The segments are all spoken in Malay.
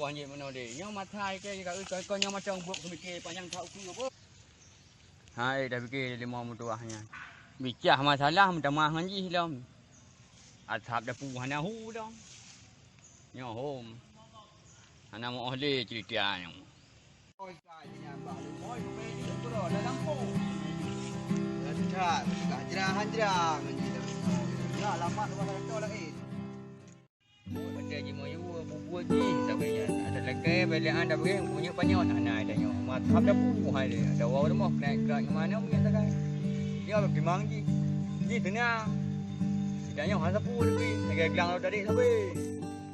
hanya mana dia. Yang matai ke kau yang macam buat mikir panjang tak ukur apa. Hai dah fikir lima mutuahnya. Bicara masalah minta maaf ngaji lam. Ashab dah puh hana hu dah. Nyo hom. Hana mau ahli cerita yang. Oi sai nya bah le moi pe di tu dah dalam po. Dah hajrah ngaji dah. Ya lama tu kalau tu lagi. Ada je mau bubuh je sampai ada lagi balik anda pergi punya banyak anak ada nyo. Mathap dah puh hai dia. Ada orang rumah naik ke mana punya takai. Dia pergi mangji. Ni tengah. Tidaknya hang sapu depi. Negara gelang tadi sampai.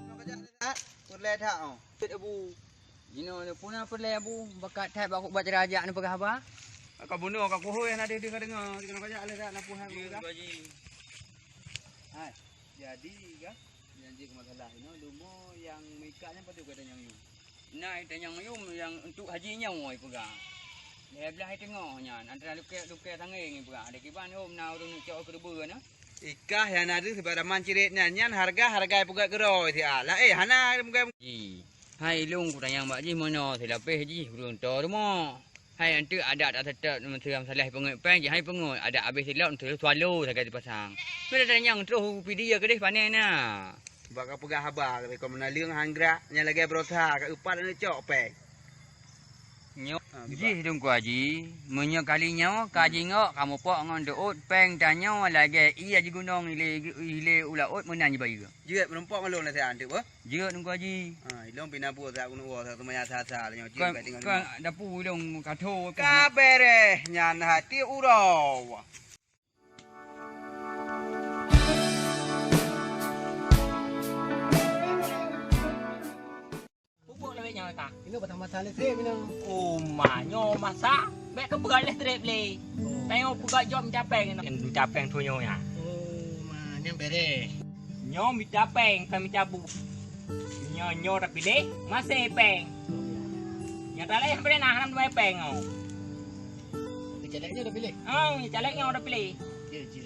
Nak kerja tak? Perle tak oh. Abu. Jino ni pun apa le abu bakat tai aku buat cerajak ni pegah apa? Kau bunuh kau kuhoi nak dia dengar. Dia kena kerja le tak nak puhang aku. Hai. Jadi kan janji ke masalah ini lumo yang mikatnya patut kata yang yu. Nah, itu yang yu yang untuk hajinya moi pegang. Dia belah tengahnya antara luka tangan ni pegang. Ada kiban om na urang cok ke dua na. Ikah yang ada sebab manciritnya nyan harga pegang geroi ti ah. Lah hana pegang. Ji. Hai long ku tanya mbak ji mana si lapeh ji urang to rumah. Hai antu ada tak tetap menteri masalah pengut peng ji hai pengut ada habis silap untuk swallow sakai dipasang. Bila tanya yang terus video ke deh panen nah. Sebab kau pegang habar kau menaliung hanggra nya lagi berotha kat upat ni cok peng. Nyok ji dong ku haji menyo kalinya kaji ngok kamu pok ngon doot peng tanya lagi iya ji gunung ile ulaut menan ji bayi. Jeut menumpok ngalung lah saya antuk bah. Jeut dong ku haji. Ha ilong pinabu tak gunung wa tak temaya sasa nyo jeut kat tinggal. Kan dapu ilong katho kabere nyan hati urau. Ini pertama kali trip ini. Oh, manyo masak. Mek ke pegang listrik le. Tengok pegang jom capeng ni. Capeng tu nyo ya. Oh, mana bere. Nyo mi capeng kami cabu. Nyo tapi le masih peng. Nya tak leh sampai nah nam mai peng oh. Caleknya dah pilih. Caleknya udah pilih. Je.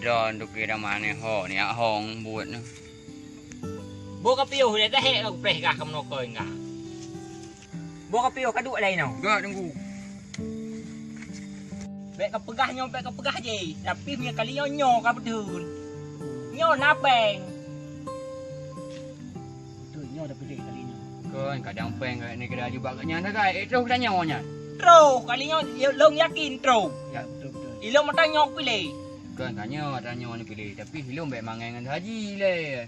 Don tu kira mana ho ni hong buat ni. Bo ka piu le ta he ka preh ka kam no ko nga. Bo ka piu ka duk lai no. Gak tunggu. Bek ka pegah je. Tapi punya kali nyo ka bedun. Nyo na peng. Tu nyo dah pilih kali ni. Kan kadang peng ni kira juga nya dah kai. Terus tanya nya. Tro kali nyo long yakin tro. Ya betul. Ilong mata nyok pilih. Kan tanya ni pilih tapi hilung baik mangai dengan haji le.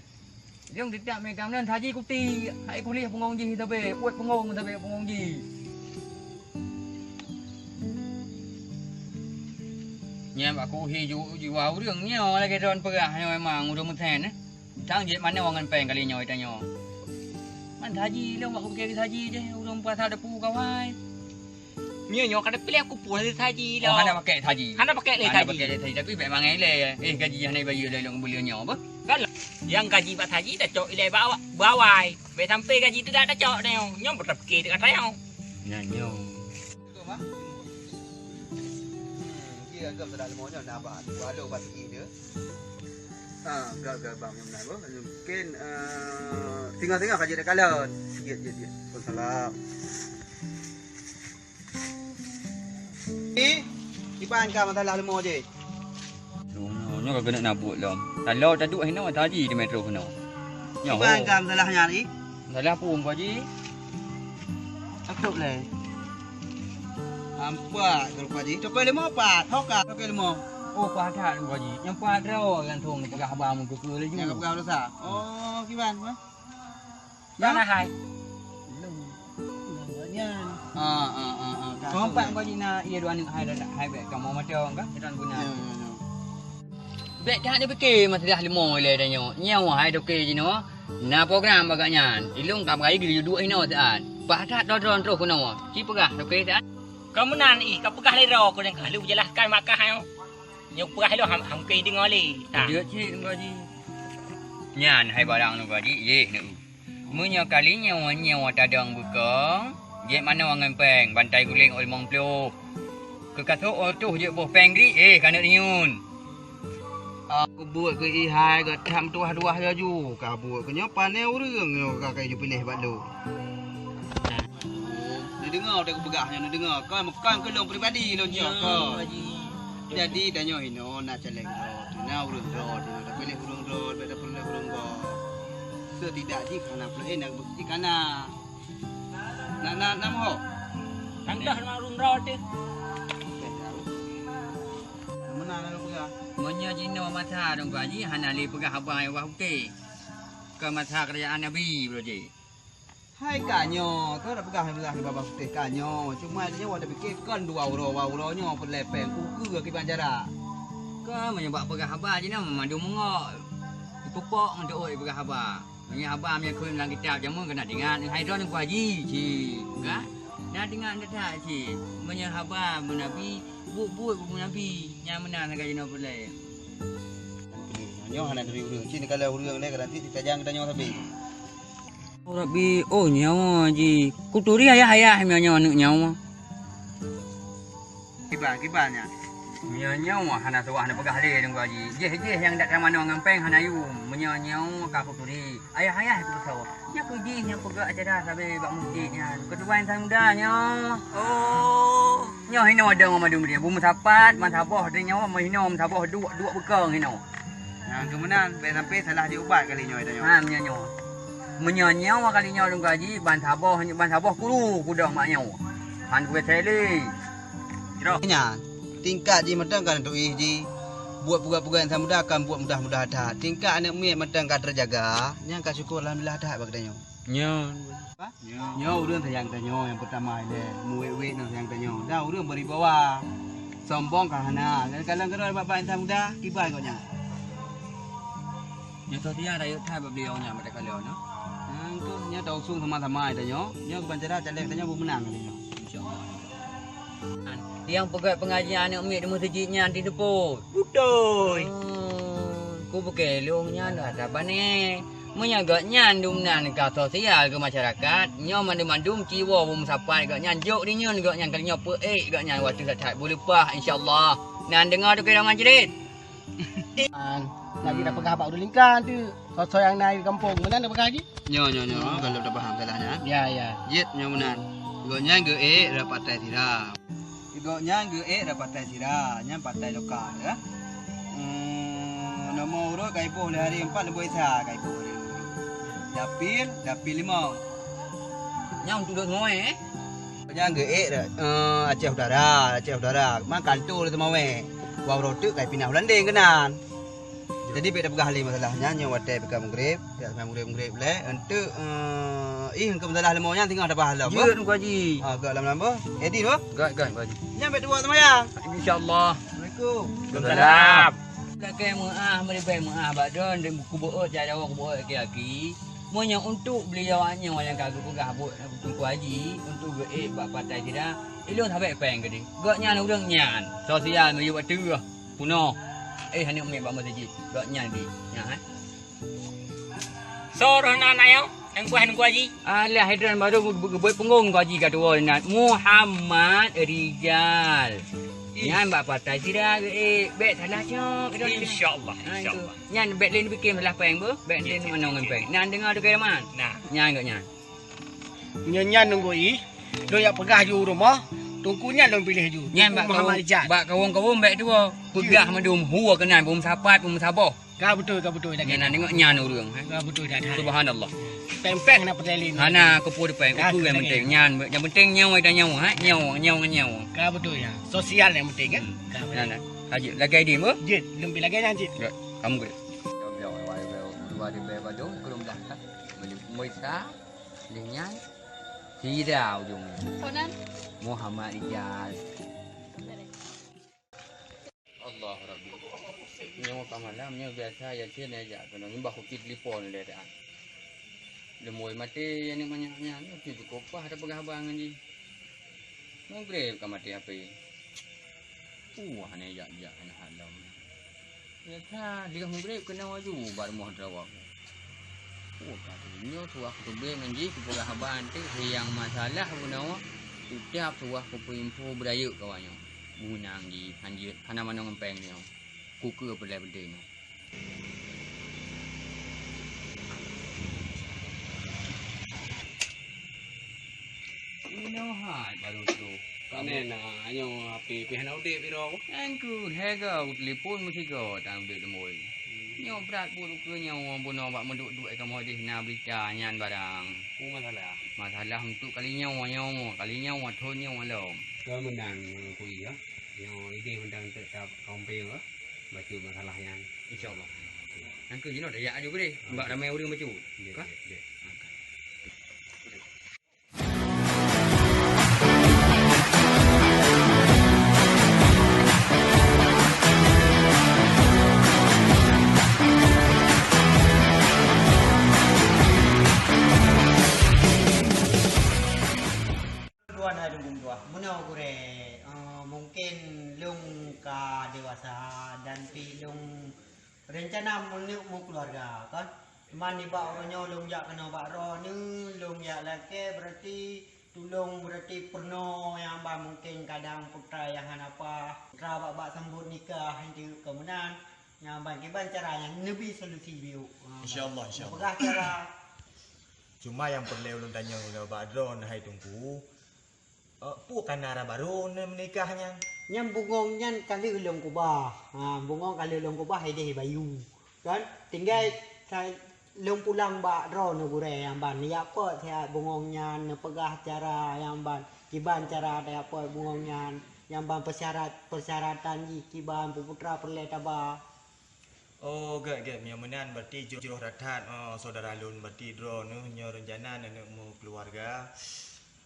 Hilung tidak megang dan haji kuti. Hai kuliah pengong ji tapi buat pengong tapi pengong ji. Nya aku hiju jiwa urang nya lagi don perah nya memang udah meten eh. Tang je mana wangan peng kali nya tanya. Man haji le mak aku pergi haji je urang pasal depu kawai. Nyo kada pilih aku puas haji lah. Hana pakai haji. Hana pakai le Hana haji. pakai haji tapi baik mangai le. Gaji hana bayi le long beli nya apa? Kan yang gaji buat haji dah cok ile bawai. Be sampai gaji tu dah cok dah. Nyom bertap ke dekat saya. Nyo. Betul mah? Dia anggap sedar lemahnya nak apa? Walau pasti dia. Gak bang yang benar boh. Mungkin tengah-tengah kaji dekat laut. Sikit. Salam. Iban ka masalah lemah je. Nya kau kena nabut lah. Kalau tak duk hina haji di metro kena. Nya. Iban ka masalahnya ni. Salah pun kau haji. Akut le. Ampa kalau haji. Coba lemah apa? Thok ka lemah. Oh padat kau haji. Yang padat kan thong pegah abang mu ke laju. Yang kau dosa. Oh, kiban mah? Mana hai? Namanya. Kompak kau haji nak ia dua ni hai baik kamu macam kan? Kita guna. Baik dah ada fikir masalah lemah le dah nyo. Nyawa hai dok ke jino. Na program bagaknya. Ilung kam gai gili dua hina taan. Padat don terus kuno. Ci pegah dok ke taan. Kamu nan ka pegah le ro ko yang kalau jelaskan makah hai. Nyok pegah lo ham ke dengar le. Dia cik kau haji. Nyan hai barang nu gaji ye nu. Munyo kalinya nyawa tadang bukong. Je mana wangan peng bantai guling ol mong plo. Kekato otuh je boh peng ri kana niun. Aku buat ke ihai ke tham tuah duah ya ju. Ka buat ke nyopan ne urang yo ka kai ju pilih bat lu. Dia dengar dia begahnya dia dengar. Kau makan ke long peribadi lo je kau. Jadi danyo hino nak celeng ro. Tuna urang ro, dah pilih urang ro, dah pilih urang ro. Setidak ji kana pelai nak bukti kana. Nak mo. Tangdah sama urun rod tu. Mana nak pegah? Munyo jino mata dong gaji hanali pegah abai wah ke. Ke mata kerajaan Nabi bro je. Hai kanyo, kau dah pegah di bawah putih kanyo. Cuma dia ada fikir kan 2 euro nyo pun lepeng kuku ke banjara. Ke menyebab pegah abai je nama mandu mengok. Dipupok untuk oi pegah abai. Punya abah punya kun dalam kitab jamu kena dengar hidron ku haji ci kan nak dengar tak ci punya abah menabi buat menabi yang menang negara jino boleh Nyo hana dari urang cini kalau urang le nanti ditajang kita nyo tapi oh rabbi oh nyawa ji kuturi ayah nyawa anu nyawa kibanya nyawa hana sawah hana pegah le dong haji je yang dak mana ngampeng hana yu nyawa ka kuturi ayah ku tahu nya pergi nya pegah acara sabe bak masjidnya kedua yang muda nyawa oh nyawa hino ada ngomong dia bumi sapat man sabah dia nyawa hino sabah dua bekang hino nah kemudian sampai salah diubat kali nyo itu nyo ha nyawa menyanyawa kali nyawa dong haji ban sabah kulu kudah mak nyawa han ku tele nya tingkat ji medang kan tu ji buat puga-puga yang mudah akan buat mudah-mudah ada tingkat anak mi medang kan terjaga yang ka syukur alhamdulillah ada bagi nyo nyo urang sayang tanyo yang pertama ile muwe no sayang tanyo dah urang beribawa sombong kan hana kadang-kadang bapak yang mudah kibai kau nya nya to dia rayu thai ba beliau nya mereka leo no tu nya tau sung sama-sama tanyo nya kebanjara calek tanyo menang kali nyo insyaallah yang pegat pengajian anak umi di masjidnya di depan. Betul. Ku pakai lungnya dah apa ni? Menyaga nyan dumnan ke sosial ke masyarakat. Nyo mandum jiwa bum sapai ke nyan jok di nyon ke nyan kalinya pe ke nyan waktu tak boleh pah insyaallah. Nan dengar tu kerangan jerit. Lagi dah pegah bak udah lingkan tu. Sosok yang naik di kampung mana dah pegah lagi? Nyo kalau dah faham salahnya. Ya. Yet nyo menan. Gonya ge dapat tai tira. Gonya ge dapat tai tira, nya patai lokal ya. Nama urut kai po le hari 4 lebih isa kai po. Dapil 5. Nyong tu duk ngoe Gonya ge Aceh Udara. Mang kantor tu mawe. Wau rotuk kai pindah Landing kenan. Jadi beda pegah li masalahnya nyo watai pegah maghrib, ya maghrib le untuk ke masalah lemonya tinggal ada pahala apa? Ya tu haji. Agak lama-lama. Edit apa? Gak haji. Nyampe dua semayang. Insyaallah. Assalamualaikum. Waalaikumsalam. Kakek meri baik badon dan buku buat cara awak buat laki-laki. Monya untuk beliau anya yang kagak pegah buat tungku haji untuk bak patai tidak. Ilun sampai peng gede. Gak nyan urang nyan. Sosial meyu batu kuno. Hanya umi bak masjid. Gak nyan di. Nyan. Soroh nak yang ku haji. Alah hidran baru buat punggung kau haji kat dua nak Muhammad Rijal. Nyan bak patai tidak bet salah cok. Insyaallah. Nyan bet lain bikin salah peng bu. Bet lain mana ngan peng. Nan dengar tu kira man. Nah, Nyan gak nyan. Nyan nunggu do yak pegah ju rumah. Tungkunya dong pilih ju. Nyan bak Muhammad Rijal. Bak kawung bet dua. Pegah madum huwa kenan bum sapat bum sabah. Kau betul lagi. Nyan tengok nyan urang. Kau betul dah. Subhanallah. Peng-peng nak pertelin. Hana kepu depan kepu yang penting nyan yang penting nyawa dan nyawa nyawa. Kau betul ya. Sosial yang penting kan. Nana. Haji lagi dia bu? Jit, lebih lagi nanti. Kamu ke? Dua di bawah dong belum dah. Mereka dengan Hirau jom. Konan? Muhammad Rijal. Allah Rabbi. Nyawa kamalamnya biasa ya sih aja. Kena nyembah kukit lipon le dah. Lemoi mati yang banyak-banyak tu cukup apa ada pegah bangan ni. Mungkin kamati apa? Hanya ya halam. Ya kan dia mungkin kena waju bar mohon rawak. Oh, katanya tuah aku beli menji ku pegah banting yang masalah benawa. Tiap tuah ku info beraya kawannya. Bunang di hanjir kana mana ngempeng ni. Ku ke bela-bela ni. Ino hai baru tu. Kane na anyo api pihan udik piro. Angku hega telefon mesti go tang udik demoi. Nyo berat pun ke nyo bono bak menduk duit kamu di na berita nyan barang. Ku masalah. Masalah untuk kalinya thon nyo alom. Ke menang kui ya. Yang ide menang tetap kampung ya. Baca masalah yang Insyaallah. Angku jino dak ya juga deh. Mbak ramai urang baca. Ka? Benar kure, mungkin lung ka dewasa dan pi lung rencana mau keluarga kan. Cuman ni bak orangnya lung jak kena bak roh ni, lung jak laki berarti tulung berarti pernah yang bak mungkin kadang putra yang apa putra bak sambut nikah nanti kemudian yang bak kiban cara yang lebih solusi biu. InsyaAllah. Pegah cara. Cuma yang perlu ulun tanya ulah badron hai tunggu. Bukan arah baru menikahnya. Yang bungong nyan kali ulung kubah. Bungong kali ulung kubah hede bayu. Kan tinggal saya lung pulang bak ro no gure yang ban ya apa saya bungong nyan pegah cara yang ban kiban cara ada apa bungong nyan yang ban persyaratan kiban putra perle taba. Oh, gak menan berarti jodoh ratat saudara lun berarti dro nyo rencana nak mau keluarga.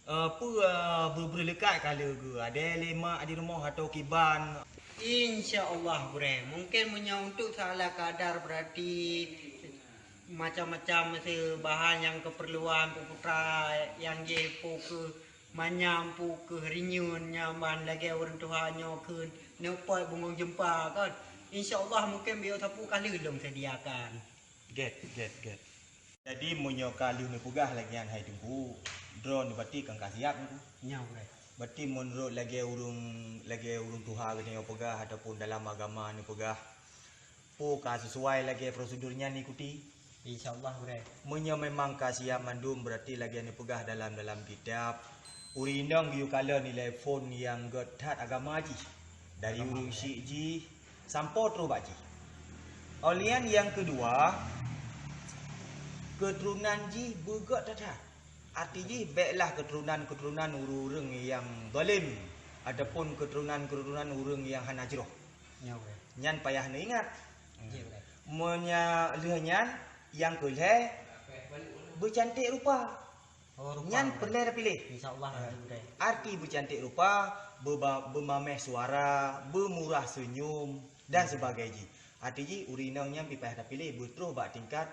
Berlekat kala ke ada lemak di rumah atau kiban. InsyaAllah bre. Mungkin punya untuk salah kadar berarti macam-macam bahan yang keperluan putra yang je ke manyam ke rinyun nyaman lagi orang tuhannya ke nepoi bungong jempa kan. InsyaAllah mungkin biar sapu kali belum sediakan. Get. Jadi munyo kali ni pugah lagi an hai tunggu. Drone berarti kang kasiap tu. Nya bre. Berarti menurut lagi urung Tuhan ni pegah ataupun dalam agama ni pegah. Ka sesuai lagi prosedurnya ni ikuti. InsyaAllah bre. Munyo memang kasiap mandum berarti lagi ni pegah dalam kitab. Urinang yu kala nilai phone yang getat agama ji. Dari urung syik ji sampai terus baji. Olian yang kedua keturunan ji bergot tatat. Artinya baiklah keturunan urung yang zalim ataupun keturunan urung yang hanajroh. Nya bre. Nyan payah ni ingat. Ya bre. Monya lehnyan yang keleh bercantik rupa. Oh rupa. Nyan perle pilih. InsyaAllah bre. Arti bercantik rupa, bermameh suara, bermurah senyum dan sebagainya. Artinya urinangnya payah pilih betul bak tingkat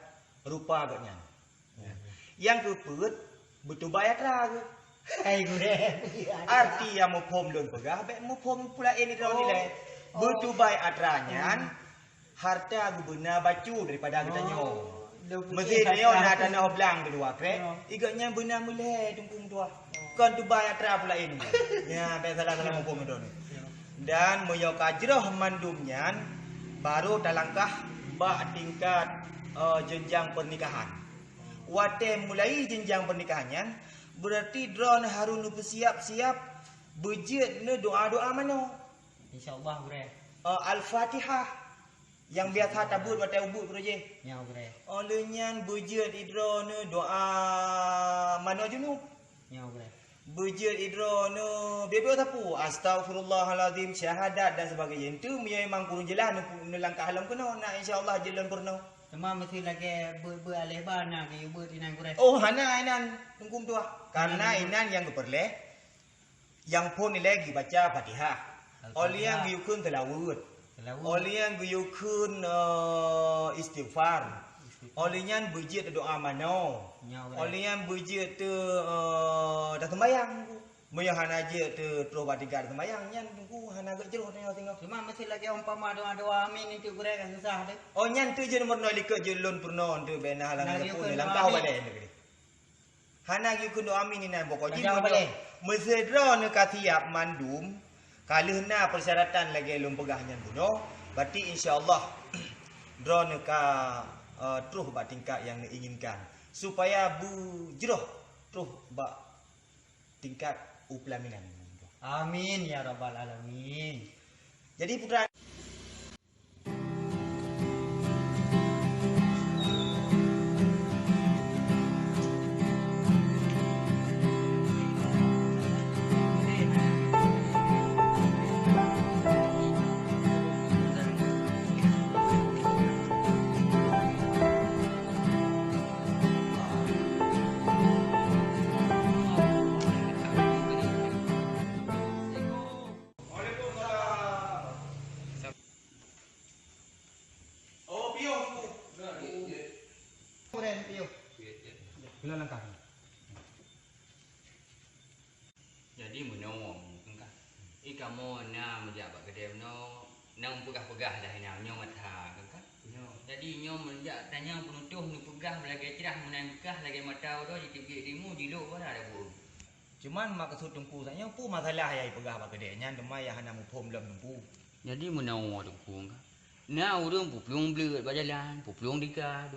rupa agaknya. Yang keput betul bayar ke? Hai bre. Arti yang mau pom don pegah, baik mau pom pula ini dalam nilai. Betul bayar atranya, harta gubernur bacu daripada kita nyo. Mesin ni nak tanah oblang kedua krek. Igaknya benar mulai tungkung tua. Kan tu bayar atra pula ini. Ya, baik salah mau pom don. Dan moyo kajroh mandumnya baru talangkah bak tingkat jenjang pernikahan. Wate mulai jenjang pernikahannya berarti drone harus bersiap-siap bejit ne doa-doa mana? InsyaAllah bre. Al-Fatihah yang biasa tabut wate ubud proje. Ya bre. Olehnya bejit drone doa mana junub? Ya bre. Bejit drone bebel sapu astagfirullahalazim syahadat dan sebagainya. Itu memang kurang jelas ne langkah halam kena nak insya-Allah jalan purna. Cuma mesti lagi alih bana ke ibu tinan kure. Oh, hana inan tungkum tu. Karena inan yang keperleh yang pun lagi baca Fatihah. Oleh yang guyukun telawud. Oleh yang guyukun istighfar. Oleh yang bejit doa mano. Oleh yang bejit tu dah sembahyang. Moyo hana je tu terus buat tingkat sembayang nyan tunggu hana gak jeroh tengok. Cuma mesti lagi umpama doa amin itu kurang susah deh. Oh nyan tu je nomor 0 likut je lon purno tu bena halang Nah, ke you pun kun langkau doa balik ni. Hana gi kun doa amin ni nan pokok je. Langkau balik. Mesedro ne katiap mandum kalau na persyaratan lagi lon pegah nyan buno berarti insyaallah dro ne ka terus buat tingkat yang diinginkan supaya bu jeroh terus buat tingkat upelaminan. Amin ya rabbal alamin. Jadi putra Kurang piu. bila langkah. Jadi menong kan. Ikamu na menjabat kedai no nang pegah-pegah dah ina nyom mata kan. Jadi nyom menjak tanya penutuh nu pegah lagi cerah menang pegah lagi mata tu dikit dimu diluk bara ada bu. Cuman maksud tungku tanya pu masalah ya pegah bak kedai nyan demai ya hana mupom dalam tungku. Jadi menong tu kan. Na urang puplung belut berjalan, puplung dikah.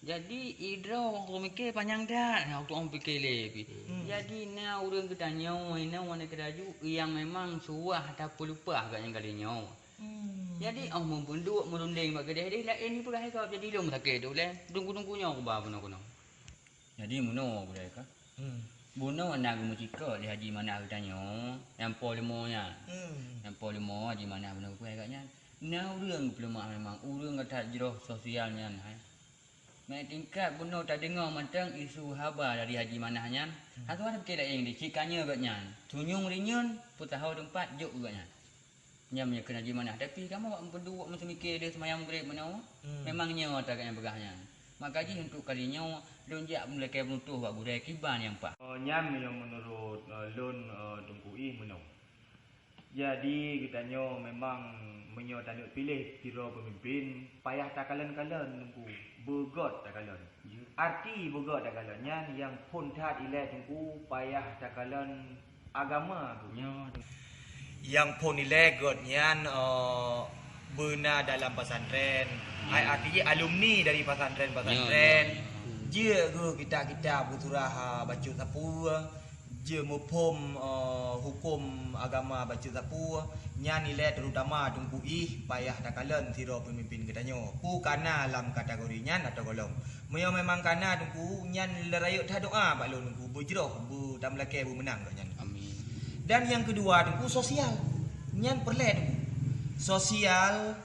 Jadi idra orang mikir panjang dah, nak orang fikir lebih. Jadi na urang kita nyawa, na wana keraju yang memang suah tak lupa agaknya kali nyawa. Jadi orang membunduk merunding bak kedai dia lain ni pula kau jadi long sakit tu le. Tunggu-tunggu nyawa ba kuno. Jadi meno boleh ka? Buno anak musika di haji mana kita nyawa, yang polimonya. Yang polimo haji mana buno ku agaknya. Na urang pelumah memang urang kata jeroh sosialnya hai. Mai tingkat buno tak dengar mantang isu haba dari haji manahnya. Aku ada fikir yang dicikanya agaknya. Tunyung rinyun putahau tempat juk agaknya. Nyam ya kena haji manah tapi kamu buat berdua mesti mikir dia semayang grade mana. Memangnya tak agaknya begahnya. Maka ji untuk kalinya lonjak mulai ke butuh buat budaya kiban yang pak. Nyam yang menurut lon tungkui menong. Jadi kitanya memang menyo tak nak pilih kira pemimpin payah tak kalan-kalan tungku begot tak kalan. Arti begot tak kalan nyan yang pun tat ilai tungku payah tak kalan agama tu. Yang pun ilai got nyan benar dalam pesantren. Ai artinya alumni dari pesantren. Dia ke kita berturah baca sapu je mupom hukum agama baca sapu nya nilai terutama tungkui payah takalan siro pemimpin ketanyo pu kana dalam kategori nyan atau golong moyo memang kana tungku nyan lerayuk ta doa bak lo tungku bujroh bu tamlake bu menang nyan Amin. dan yang kedua tungku sosial nyan perle tungku sosial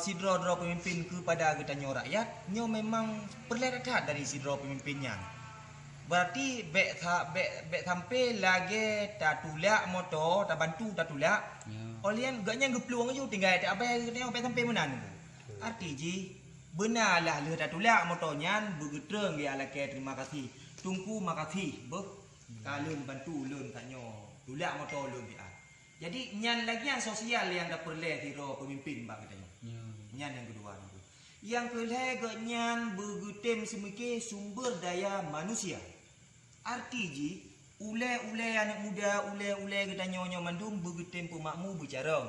sidro-dro pemimpin kepada ketanyo rakyat nyo memang perle dekat dari sidro pemimpinnya. Berarti bek sampai lagi tak tulak motor, tak bantu tak tulak. Olian gaknya gepeluang je tinggal tak apa tengok bek sampai mana tu. Arti ji benarlah le tak tulak motornya begetreng dia laki terima kasih. Tungku makasih beh. Kalau bantu lun tanyo tulak motor lun dia. Jadi nyan lagi yang sosial yang dah perle tiro pemimpin bang katanya. Nyan yang kedua tu. Yang ketiga nyan begutem semike sumber daya manusia. Arti ji ule anak muda ule kita nyonya mandum begutem pemakmu bicara.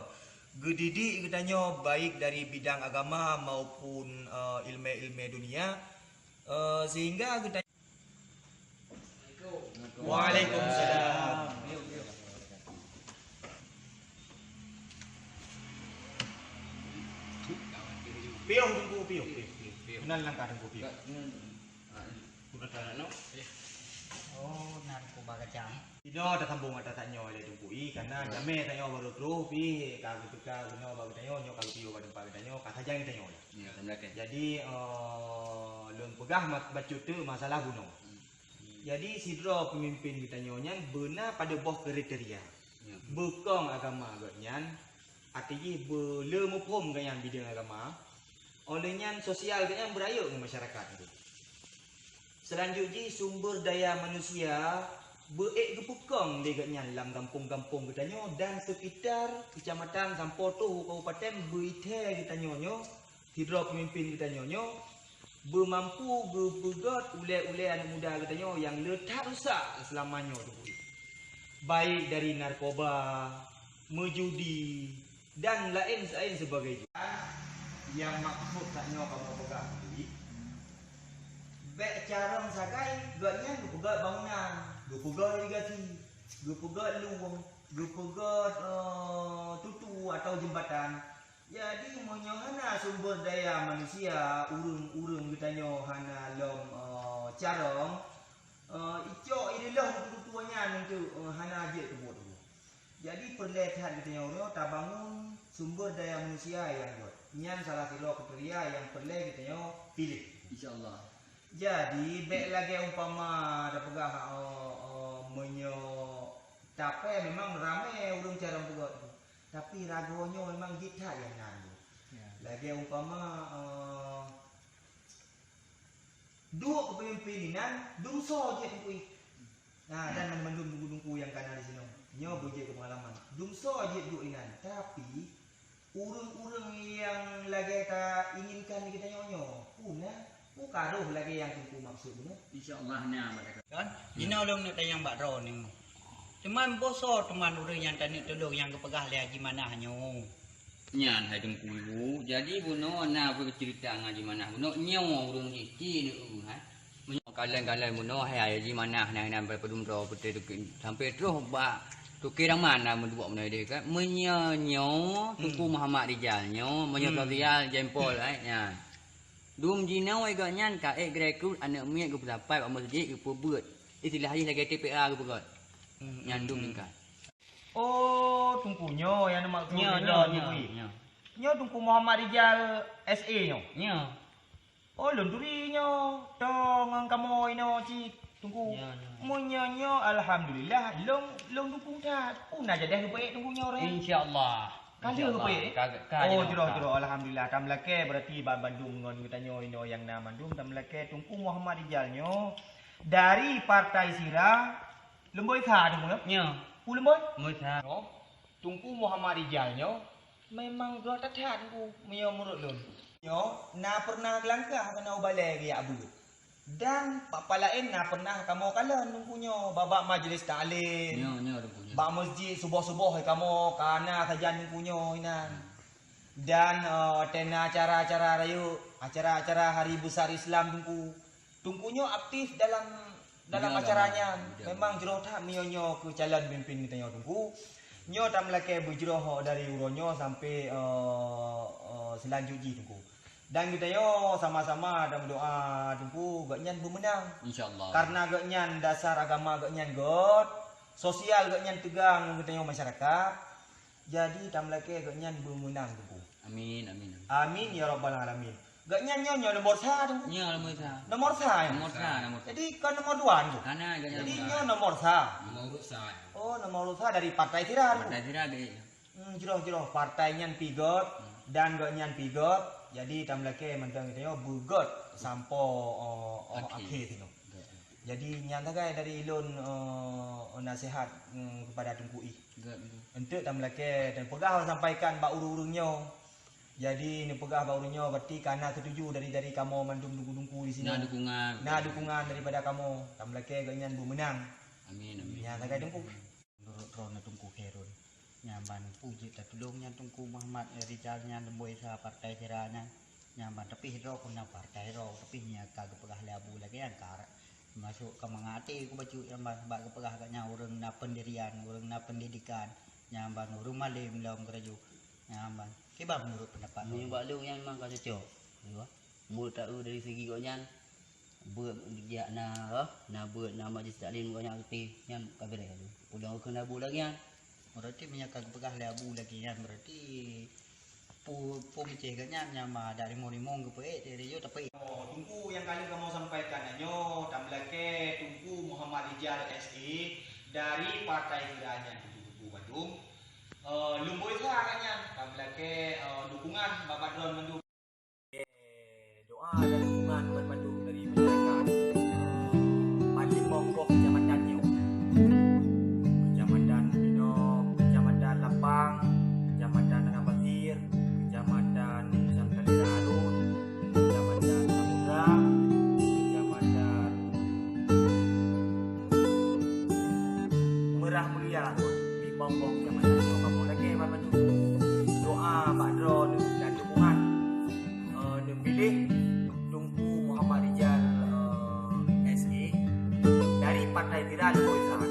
Gedidik kita nyo baik dari bidang agama maupun ilmu dunia sehingga kita Waalaikumsalam. Piung tunggu piung. Kenal langkah tunggu piung. Oh, narko bagacang. Ino dah sambung atas tanyo le tunggu karena jame tanyo baru terus pi kalau kita guna bagi tanyo nyo kalau piung pada bagi tanyo kata jangan tanyo. Ya, semlake. Jadi lon pegah baca tu masalah guna. Jadi sidro pemimpin kita nyonya benar pada boh kriteria. Bekong agama agaknya artinya belum mupom dengan bidang agama. Olehnya sosial dengan berayuk dengan masyarakat itu. Selanjutnya sumber daya manusia beek gepukang dia gatnya dalam kampung-kampung katanya dan sekitar kecamatan Sampoto Kabupaten Beithe katanya nyo hidro pemimpin katanya nyo bermampu berpegat ule-ule anak muda katanya yang letak rusak selamanya tu. Baik dari narkoba, menjudi dan lain sebagainya. Yang maksud katanya kamu pegang duit. Baik cara sakai gatnya pegat bangunan, pegat irigasi, pegat luang, pegat tutu atau jembatan. Jadi menyohana sumber daya manusia urung katanya hana lom carong icok irilah tutuannya untuk hana je tu. Jadi perlihat katanya orang tak bangun sumber daya manusia yang buat. Nyan salah satu kriteria yang perlu katanya pilih. Insyaallah. Jadi baik lagi umpama ada pegah menyo tapi memang ramai urung cara pegat tu. Tapi ragonya memang kita yang nanu. Lagi umpama dua kepemimpinan dungso je tu. Nah dan mendung dungku yang kana di sini. Nyo buje ke pengalaman. Dungso je duk inan. Tapi urung-urung yang lagi ta inginkan kita nyonyo punah karuh lagi yang tungku maksud benar. Insyaallah nya mereka. Kan? Ina long nak tayang Mbak Ro ni. Cuman boso teman urang yang tani tolong yang kepegah le gimana hanyo. Nyan hai tungku ibu. Jadi buno na bercerita ngaji mana. Buno nyaw urang iki ni ha. Menyo kalian buno hai haji mana nan pedumro putih sampai terus ba tukir mana menduak mana dia kan. Menyo tungku Muhammad Rijalnyo, menyo sosial jempol nya. Dum jinau ai ganyan ka grekrut anak miat ke berdapat kat masjid ke perbuat. Istilah haji lagi TPA ke berat. Nyandum tingkat. Oh, tungkunyo yang nama tu. Nyo. Nyo tungku Muhammad Rijal SA nyo. Nyo. Oh, lundurinya. Dong kamu ino ci tungku. Munyo alhamdulillah long tungku dah. Una jadi baik tungkunyo re. Insyaallah. Kali ke baik? Oh, jero alhamdulillah. Tam lake berarti Bandung ngon katanya ino yang nama Bandung tam lake tungku Muhammad Rijalnyo dari Partai Sira Lemboi Tha tungku ya. Nyo. Lemboi? Mutha. Tungku Muhammad Rijalnyo memang gak tahan ku mio murut lun. Nyo na pernah gelangkah kena ubale dia abu. Dan papa lain na pernah kamu kala nungkunyo babak majlis taklim. Nyo tungku. Bak masjid subuh-subuh kamu kana kajian nungkunyo inan. Dan tena acara-acara rayu, acara-acara hari besar Islam tungku. Tungkunyo aktif dalam acaranya. Memang jero tak mionyo ke calon pemimpin kita tungku. Nyo tak melake berjeroh dari uronyo sampai selanjutnya tungku. Dan kita yo sama-sama dalam doa tungku gaknyan bermenang. Insyaallah. Karena gaknyan dasar agama gaknyan God, sosial gaknyan tegang kita yo masyarakat. Jadi tak melake gaknyan bermenang tungku. Amin. Amin ya rabbal alamin. Gaknyan nyo nomor 1 tungku. Nyo Mutha. Nomor 1. Nomor 1. Jadi kan nomor 2 tungku. Kana ganya. Jadi nyo nomor 1. Nomor 1. Oh, nomor 1 dari Partai Sira. Partai Sira ge. Jero partainya pigot dan gaknyan pigot. Jadi tamlake mentang kita yo bugot sampo akhir tu. Jadi nyata kai dari ilun nasihat kepada tungkui. Untuk tamlake dan pegah sampaikan ba urung-urungnya. Jadi ni pegah ba urungnya berarti karena setuju dari kamu mandum tungku di sini. Nah dukungan daripada kamu. Tamlake ganyan bermenang. Amin. Nyata kai tungku. Menurut Rona tungku Herun. Nyamban puji tertulungnya tungku Muhammad Rijalnya Lemboi Tha Partai Siranya nyamban tapi hidro kuna partai ro tapi nya kagak pegah labu lagi kan kar masuk ke mangati ku baju nyamban bak pegah gaknya urang na pendirian urang na pendidikan nyamban urang malim lom keraju nyamban kiba menurut pendapat Ni balung yang memang kau cocok. Ya. Mul tahu dari segi kau nyan. Buat dia na buat nama majlis taklim kau nyan lebih nyan kabere tu. Udah kena bu lagi kan. berarti menyakak pegah labu lagi kan berarti pu meceh gaknya nyama dari morimong ke pe dari yo tapi Tungku yang kali kamu sampaikan nyo tamlake tungku Muhammad Rijal SE dari Partai Siranya Tungku Bandung. Lemboi Tha katnya tamlake dukungan Bapak Dron Bandung. Doa dan dukungan buat Bandung dari masyarakat. Panjang Mongkok Kecamatan Nyo. partai tidak bosan.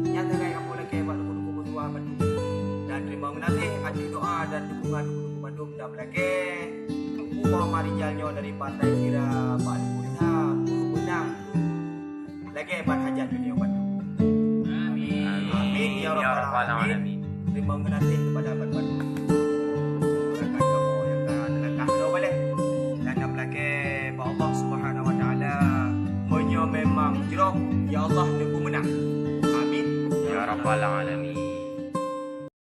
Nyata kayak kamu lagi buat dukung berdua Bandung. Dan terima kasih atas doa dan dukungan dukung Bandung dan lagi. Upah marijalnya dari partai kira Pak Lisa menang. Lagi hebat hajat beliau Bandung. Amin ya rabbal alamin. Terima kasih kepada Bandung. Doakan kamu yang akan langkah balik. Dan lagi Allah Subhanahu Wa Taala memang jerok ya Allah nunggu menang. Amin Ya Rabbal Alamin.